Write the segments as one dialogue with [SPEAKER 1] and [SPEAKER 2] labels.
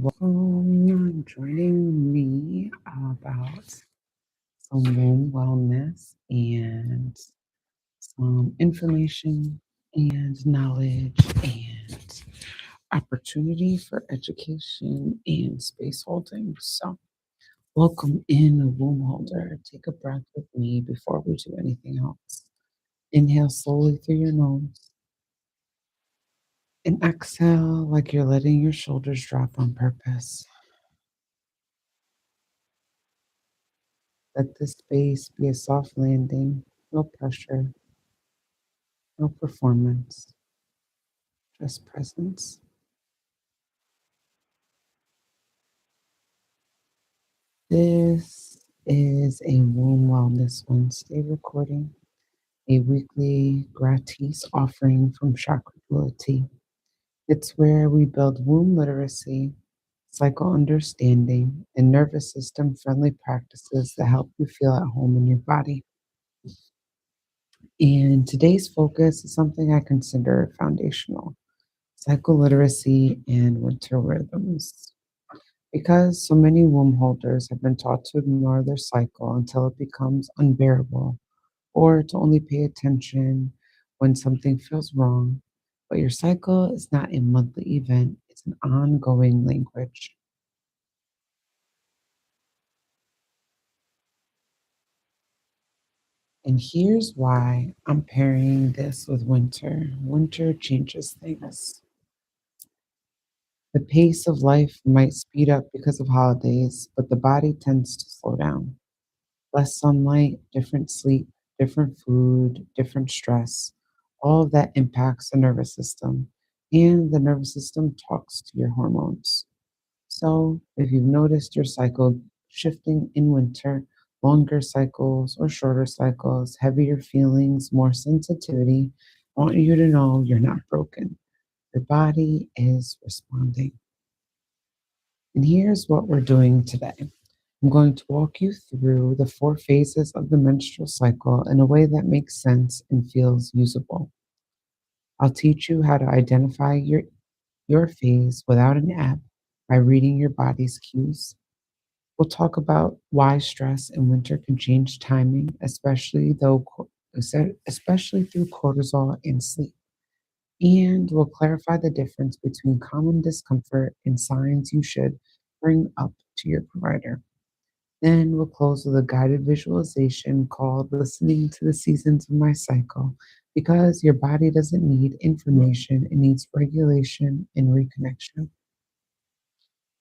[SPEAKER 1] Welcome joining me about some womb wellness and some information and knowledge and opportunity for education and space holding. So, welcome in, womb holder. Take a breath with me before we do anything else. Inhale slowly through your nose and exhale like you're letting your shoulders drop on purpose. Let this space be a soft landing, no pressure, no performance, just presence. This is a Womb Wellness Wednesday recording, a weekly gratis offering from Chakra Doula Ti. It's where we build womb literacy, cycle understanding, and nervous system friendly practices that help you feel at home in your body. And today's focus is something I consider foundational: cycle literacy and winter rhythms. Because so many womb holders have been taught to ignore their cycle until it becomes unbearable, or to only pay attention when something feels wrong. But your cycle is not a monthly event, it's an ongoing language. And here's why I'm pairing this with winter. Winter changes things. The pace of life might speed up because of holidays, but the body tends to slow down. Less sunlight, different sleep, different food, different stress. All of that impacts the nervous system, and the nervous system talks to your hormones. So, if you've noticed your cycle shifting in winter, longer cycles or shorter cycles, heavier feelings, more sensitivity, I want you to know you're not broken. Your body is responding. And here's what we're doing today. I'm going to walk you through the four phases of the menstrual cycle in a way that makes sense and feels usable. I'll teach you how to identify your phase without an app by reading your body's cues. We'll talk about why stress in winter can change timing, especially through cortisol and sleep. And we'll clarify the difference between common discomfort and signs you should bring up to your provider. Then we'll close with a guided visualization called Listening to the Seasons of My Cycle, because your body doesn't need information, it needs regulation and reconnection.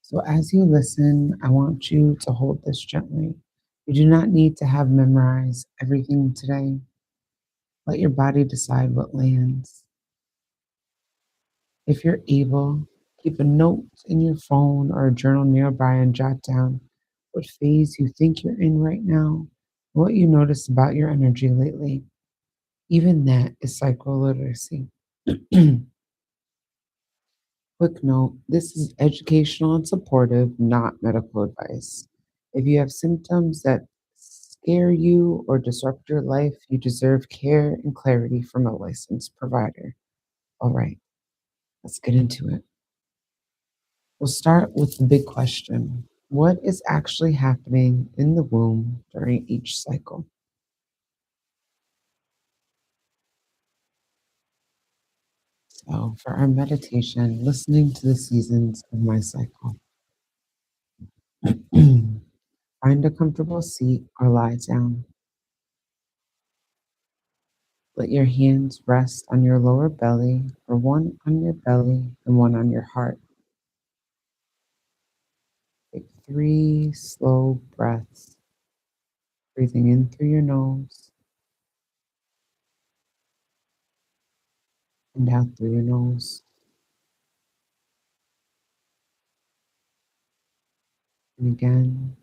[SPEAKER 1] So as you listen, I want you to hold this gently. You do not need to have memorized everything today. Let your body decide what lands. If you're able, keep a note in your phone or a journal nearby and jot down what phase you think you're in right now, what you notice about your energy lately. Even that is psycholiteracy. Quick note: this is educational and supportive, not medical advice. If you have symptoms that scare you or disrupt your life, you deserve care and clarity from a licensed provider. All right, let's get into it. We'll start with the big question: what is actually happening in the womb during each cycle? So, for our meditation, listening to the seasons of my cycle. Find a comfortable seat or lie down. Let your hands rest on your lower belly, or one on your belly and one on your heart. Take 3 slow breaths, breathing in through your nose and out through your nose. And again,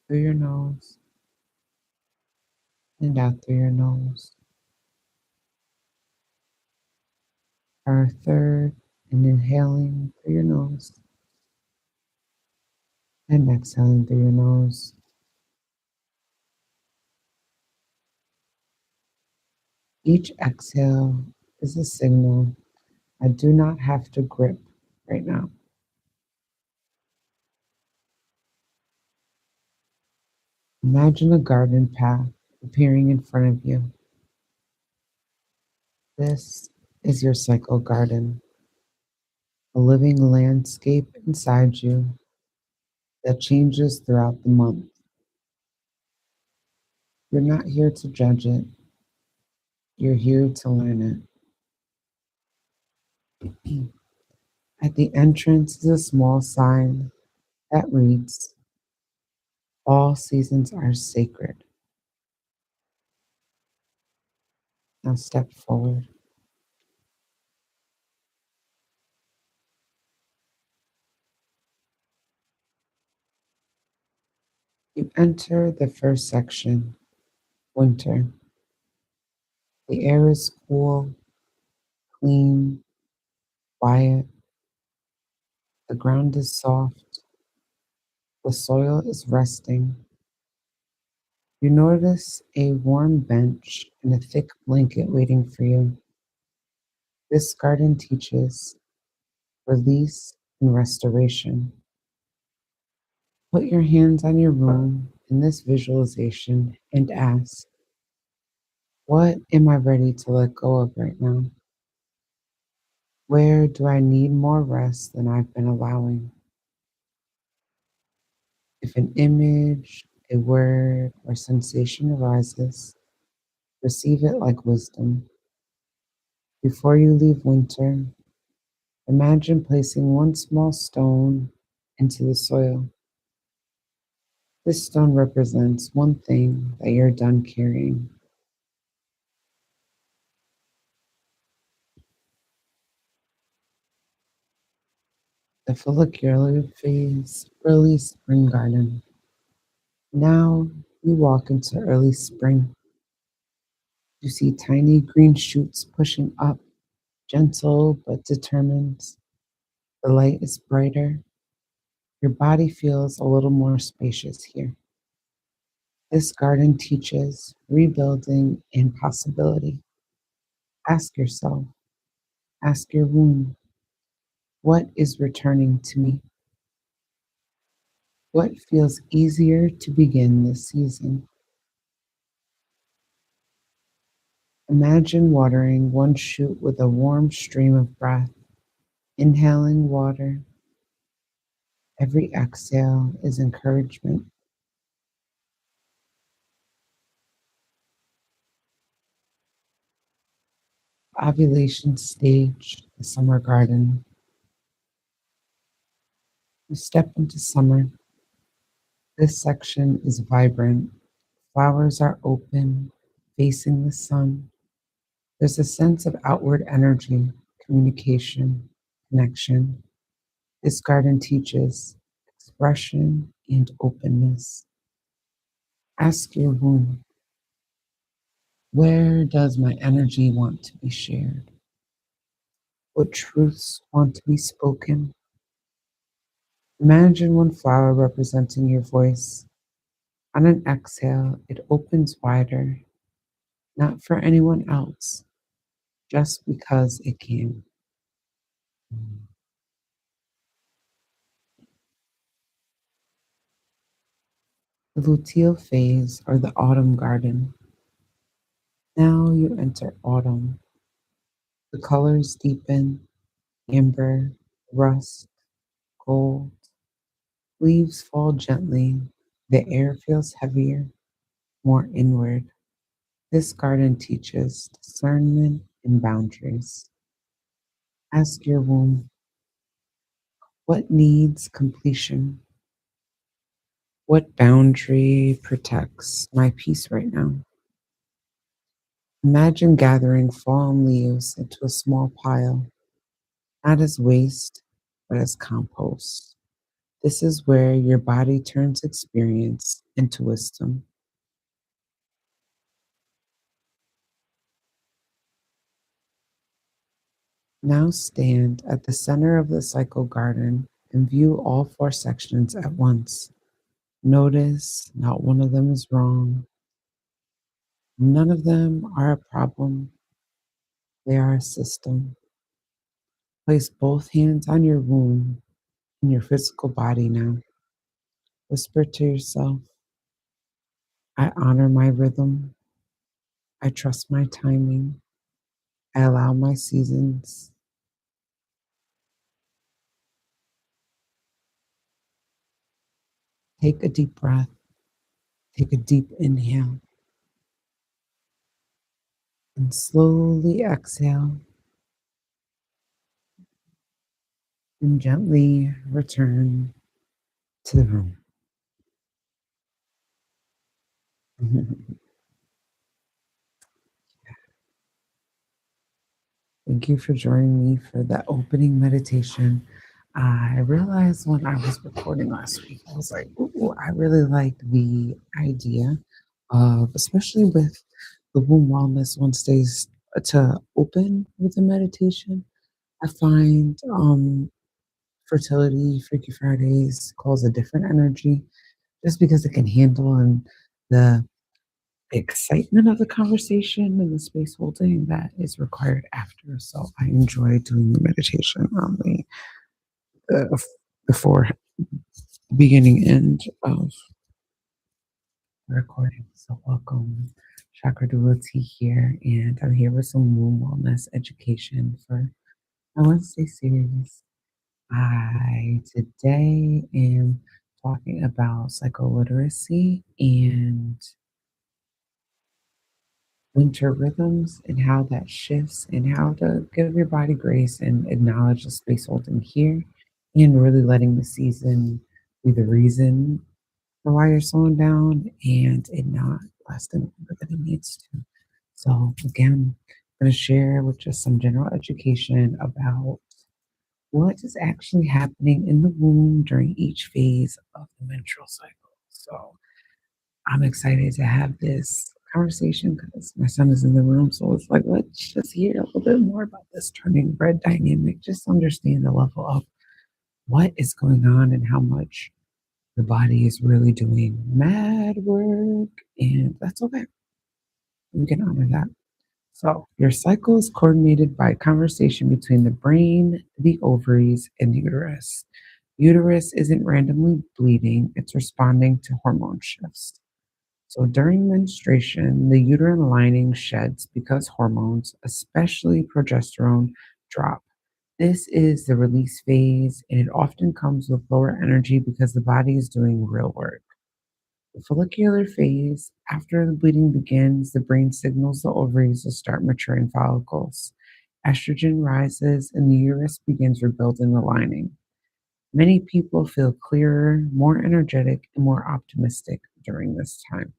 [SPEAKER 1] through your nose and out through your nose. Our third, and inhaling through your nose and exhaling through your nose. Each exhale is a signal: I do not have to grip right now. Imagine a garden path appearing in front of you. This is your cycle garden, a living landscape inside you that changes throughout the month. You're not here to judge it, you're here to learn it. At the entrance is a small sign that reads, "All seasons are sacred." Now step forward. You enter the first section, winter. The air is cool, clean, quiet. The ground is soft. The soil is resting. You notice a warm bench and a thick blanket waiting for you. This garden teaches release and restoration. Put your hands on your room in this visualization and ask, what am I ready to let go of right now? Where do I need more rest than I've been allowing? If an image, a word, or sensation arises, receive it like wisdom. Before you leave winter, imagine placing one small stone into the soil. This stone represents one thing that you're done carrying. The follicular phase, early spring garden. Now you walk into early spring. You see tiny green shoots pushing up, gentle but determined. The light is brighter. Your body feels a little more spacious here. This garden teaches rebuilding and possibility. Ask yourself, ask your womb, what is returning to me? What feels easier to begin this season? Imagine watering one shoot with a warm stream of breath. Inhaling water, every exhale is encouragement. Ovulation stage, the summer garden. You step into summer. This section is vibrant. Flowers are open, facing the sun. There's a sense of outward energy, communication, connection. This garden teaches expression and openness. Ask your womb, where does my energy want to be shared? What truths want to be spoken? Imagine one flower representing your voice. On an exhale, it opens wider, not for anyone else, just because it can. The luteal phase, or the autumn garden. Now you enter autumn. The colors deepen, amber, rust, gold. Leaves fall gently. The air feels heavier, more inward. This garden teaches discernment and boundaries. Ask your womb, what needs completion? What boundary protects my peace right now? Imagine gathering fallen leaves into a small pile, not as waste, but as compost. This is where your body turns experience into wisdom. Now stand at the center of the cycle garden and view all four sections at once. Notice not one of them is wrong. None of them are a problem. They are a system. Place both hands on your womb in your physical body now. Whisper to yourself, I honor my rhythm. I trust my timing. I allow my seasons. Take a deep breath. Take a deep inhale and slowly exhale and gently return to the room. Thank you for joining me for that opening meditation. I realized when I was recording last week, I was like, ooh, I really like the idea of, especially with the womb wellness Wednesdays, to open with a meditation. I find fertility, Freaky Fridays calls a different energy just because it can handle and the excitement of the conversation and the space holding that is required after. So I enjoy doing the meditation on the before beginning end of the recording. So welcome, Chakra Doula Ti here, and I'm here with some womb wellness education for my Wednesday series. I today am talking about psycholiteracy and winter rhythms and how that shifts and how to give your body grace and acknowledge the space holding here and really letting the season be the reason for why you're slowing down and it not lasting longer than it needs to. So again, I'm going to share with just some general education about what is actually happening in the womb during each phase of the menstrual cycle. So I'm excited to have this conversation because my son is in the room. So it's like, let's just hear a little bit more about this turning red dynamic, just understand the level of what is going on and how much the body is really doing mad work. And that's okay. We can honor that. So your cycle is coordinated by conversation between the brain, the ovaries, and the uterus. Uterus isn't randomly bleeding, it's responding to hormone shifts. So during menstruation, the uterine lining sheds because hormones, especially progesterone, drop. This is the release phase, and it often comes with lower energy because the body is doing real work. The follicular phase, after the bleeding begins, the brain signals the ovaries to start maturing follicles. Estrogen rises, and the uterus begins rebuilding the lining. Many people feel clearer, more energetic, and more optimistic during this time.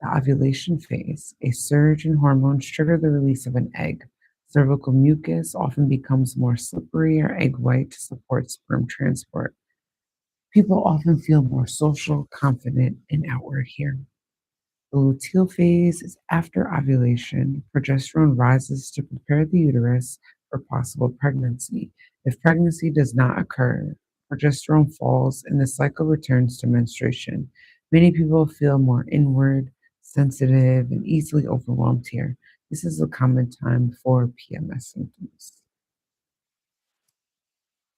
[SPEAKER 1] The ovulation phase, a surge in hormones trigger the release of an egg. Cervical mucus often becomes more slippery or egg white to support sperm transport. People often feel more social, confident, and outward here. The luteal phase is after ovulation. Progesterone rises to prepare the uterus for possible pregnancy. If pregnancy does not occur, progesterone falls and the cycle returns to menstruation. Many people feel more inward, sensitive, and easily overwhelmed here. This is a common time for PMS symptoms.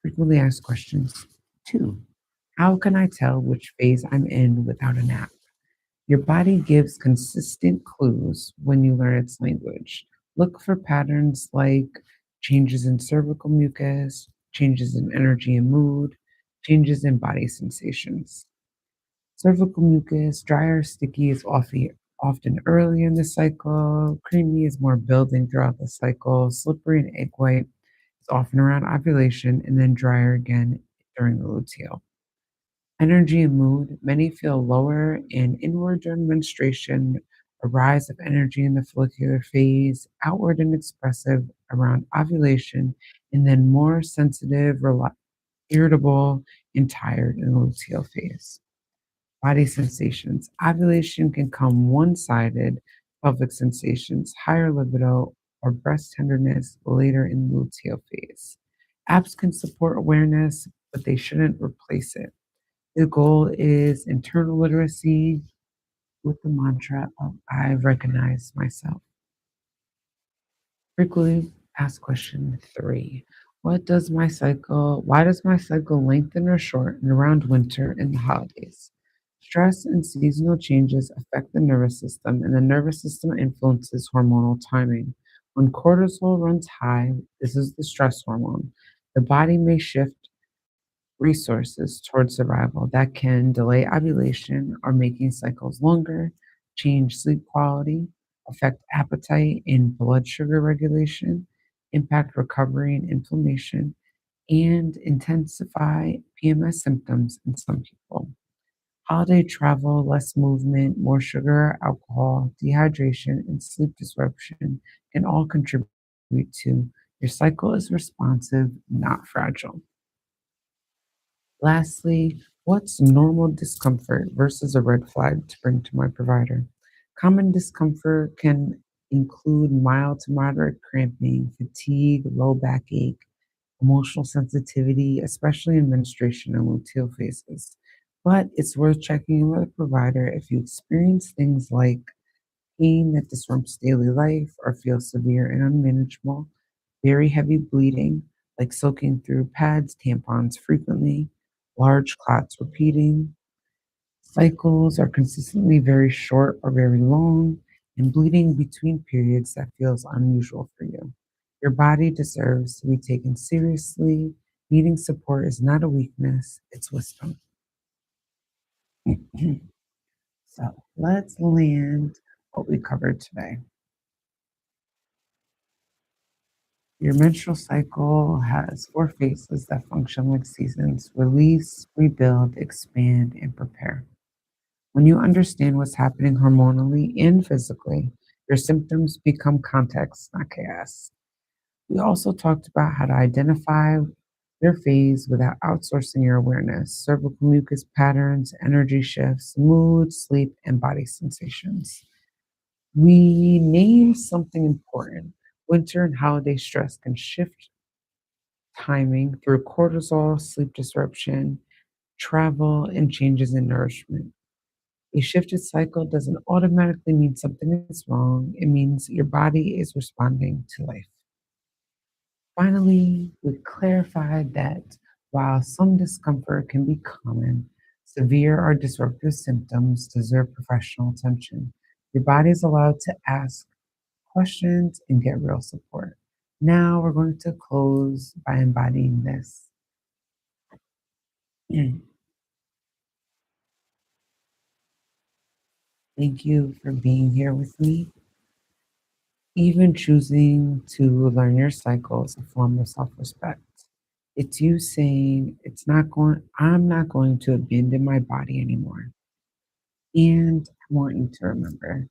[SPEAKER 1] Frequently asked questions. 2. How can I tell which phase I'm in without a nap? Your body gives consistent clues when you learn its language. Look for patterns like changes in cervical mucus, changes in energy and mood, changes in body sensations. Cervical mucus, dry or sticky, is often early in the cycle. Creamy is more building throughout the cycle. Slippery and egg white is often around ovulation and then drier again during the luteal. Energy and mood. Many feel lower and inward during menstruation, a rise of energy in the follicular phase, outward and expressive around ovulation, and then more sensitive, irritable, and tired in the luteal phase. Body sensations. Ovulation can come one sided, pelvic sensations, higher libido, or breast tenderness later in the luteal phase. Apps can support awareness, but they shouldn't replace it. The goal is internal literacy with the mantra of I recognize myself. Frequently asked question 3. Why does my cycle lengthen or shorten around winter and the holidays? Stress and seasonal changes affect the nervous system, and the nervous system influences hormonal timing. When cortisol runs high, this is the stress hormone, the body may shift resources towards survival that can delay ovulation or making cycles longer, change sleep quality, affect appetite and blood sugar regulation, impact recovery and inflammation, and intensify PMS symptoms in some people. Holiday travel, less movement, more sugar, alcohol, dehydration, and sleep disruption can all contribute to your cycle is responsive, not fragile. Lastly, what's normal discomfort versus a red flag to bring to my provider? Common discomfort can include mild to moderate cramping, fatigue, low backache, emotional sensitivity, especially in menstruation and luteal phases. But it's worth checking in with a provider if you experience things like pain that disrupts daily life or feel severe and unmanageable, very heavy bleeding, like soaking through pads, tampons frequently, large clots repeating, cycles are consistently very short or very long, and bleeding between periods that feels unusual for you. Your body deserves to be taken seriously. Needing support is not a weakness, it's wisdom. So let's land what we covered today. Your menstrual cycle has four phases that function like seasons: release, rebuild, expand, and prepare. When you understand what's happening hormonally and physically, your symptoms become context, not chaos. We also talked about how to identify your phase without outsourcing your awareness, cervical mucus patterns, energy shifts, mood, sleep, and body sensations. We named something important. Winter and holiday stress can shift timing through cortisol, sleep disruption, travel, and changes in nourishment. A shifted cycle doesn't automatically mean something is wrong. It means your body is responding to life. Finally, we clarified that while some discomfort can be common, severe or disruptive symptoms deserve professional attention. Your body is allowed to ask questions and get real support. Now we're going to close by embodying this. Thank you for being here with me. Even choosing to learn your cycle is a form of self-respect. It's you saying I'm not going to abandon my body anymore. And I want you to remember,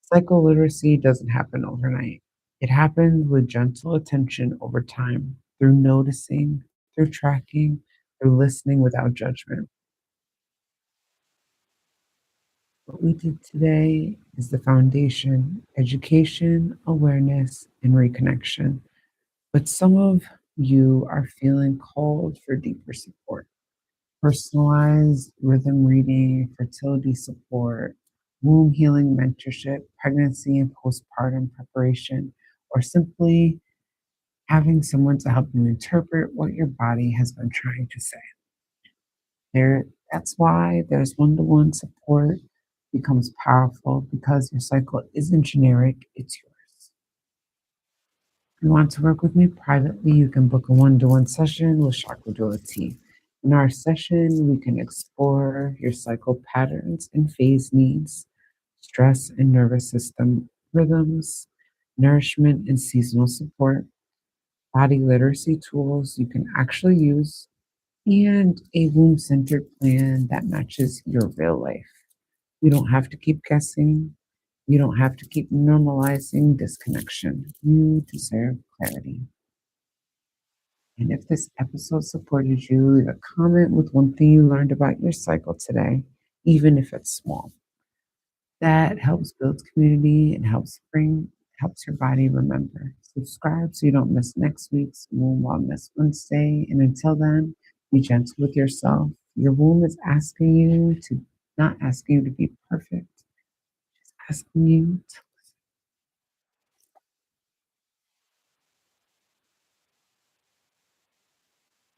[SPEAKER 1] cycle literacy doesn't happen overnight. It happens with gentle attention over time, through noticing, through tracking, through listening without judgment. What we did today is the foundation: education, awareness, and reconnection. But some of you are feeling called for deeper support: personalized rhythm reading, fertility support, womb healing mentorship, pregnancy and postpartum preparation, or simply having someone to help you interpret what your body has been trying to say. That's why there's one-to-one support becomes powerful, because your cycle isn't generic, it's yours. If you want to work with me privately, you can book a one-to-one session with Chakra Doula Ti. In our session, we can explore your cycle patterns and phase needs, stress and nervous system rhythms, nourishment and seasonal support, body literacy tools you can actually use, and a womb centered plan that matches your real life. You don't have to keep guessing. You don't have to keep normalizing disconnection. You deserve clarity. And if this episode supported you, leave a comment with one thing you learned about your cycle today, even if it's small. That helps build community and helps your body remember. Subscribe so you don't miss next week's Womb Wellness Wednesday. And until then, be gentle with yourself. Your womb is asking you to not asking you to be perfect, asking you to